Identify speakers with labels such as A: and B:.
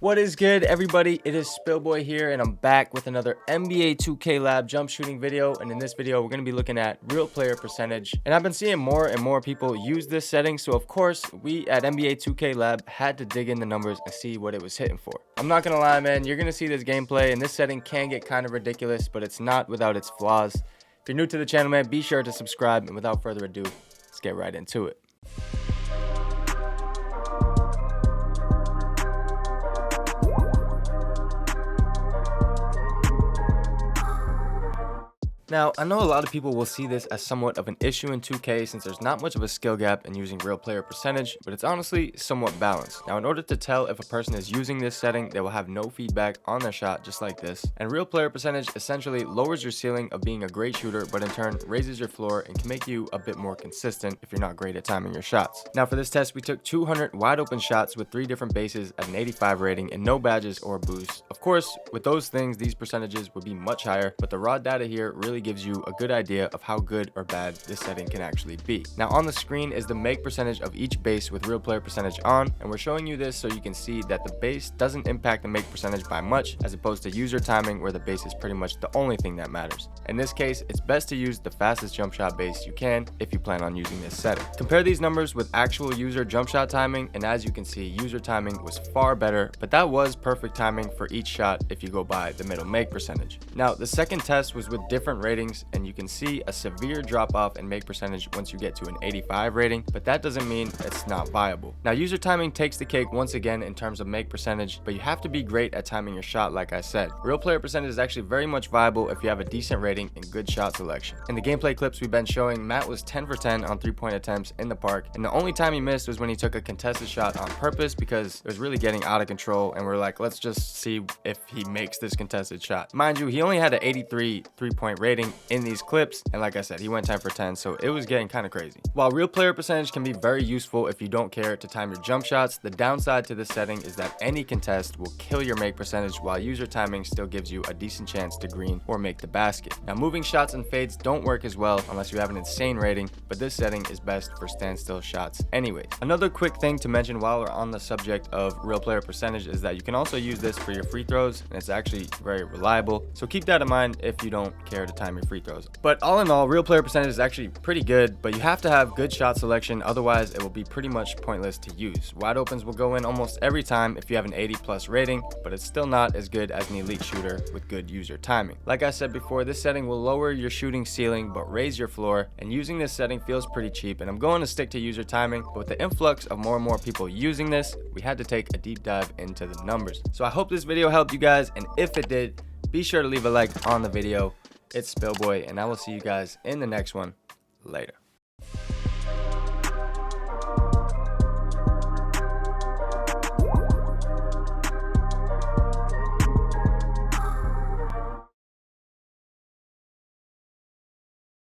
A: What is good, everybody? It is Spillboy here, and I'm back with another NBA 2K Lab jump shooting video. And in this video, we're going to be looking at real player percentage. And I've been seeing more and more people use this setting, so of course, we at NBA 2K Lab had to dig in the numbers and see what it was hitting for. I'm not going to lie, man, you're going to see this gameplay, and this setting can get kind of ridiculous, but it's not without its flaws. If you're new to the channel, man, be sure to subscribe, and without further ado, let's get right into it. Now, I know a lot of people will see this as somewhat of an issue in 2K since there's not much of a skill gap in using real player percentage, but it's honestly somewhat balanced. Now, in order to tell if a person is using this setting, they will have no feedback on their shot just like this. And real player percentage essentially lowers your ceiling of being a great shooter, but in turn raises your floor and can make you a bit more consistent if you're not great at timing your shots. Now, for this test, we took 200 wide open shots with 3 different bases at an 85 rating and no badges or boosts. Of course, with those things, these percentages would be much higher, but the raw data here really gives you a good idea of how good or bad this setting can actually be. Now on the screen is the make percentage of each base with real player percentage on, and we're showing you this so you can see that the base doesn't impact the make percentage by much, as opposed to user timing where the base is pretty much the only thing that matters. In this case, it's best to use the fastest jump shot base you can if you plan on using this setting. Compare these numbers with actual user jump shot timing, and as you can see, user timing was far better, but that was perfect timing for each shot if you go by the middle make percentage. Now the second test was with different ratings, and you can see a severe drop off in make percentage once you get to an 85 rating, but that doesn't mean it's not viable. Now user timing takes the cake once again in terms of make percentage, but you have to be great at timing your shot like I said. Real player percentage is actually very much viable if you have a decent rating and good shot selection. In the gameplay clips we've been showing, Matt was 10 for 10 on 3-point attempts in the park, and the only time he missed was when he took a contested shot on purpose because it was really getting out of control, and we're like, let's just see if he makes this contested shot. Mind you, he only had an 83 3-point rating in these clips, and like I said, he went 10 for 10, so it was getting kind of crazy. While real player percentage can be very useful if you don't care to time your jump shots, the downside to this setting is that any contest will kill your make percentage, while user timing still gives you a decent chance to green or make the basket. Now moving shots and fades don't work as well unless you have an insane rating, but this setting is best for standstill shots anyways. Another quick thing to mention while we're on the subject of real player percentage is that you can also use this for your free throws, and it's actually very reliable, so keep that in mind if you don't care to time your free throws. But all in all, real player percentage is actually pretty good, but you have to have good shot selection, otherwise it will be pretty much pointless to use. Wide opens will go in almost every time if you have an 80+ rating, but it's still not as good as an elite shooter with good user timing. Like I said before, this setting will lower your shooting ceiling but raise your floor, and using this setting feels pretty cheap, and I'm going to stick to user timing, but with the influx of more and more people using this, we had to take a deep dive into the numbers. So I hope this video helped you guys, and if it did, be sure to leave a like on the video. It's Spillboy, and I will see you guys in the next one. Later.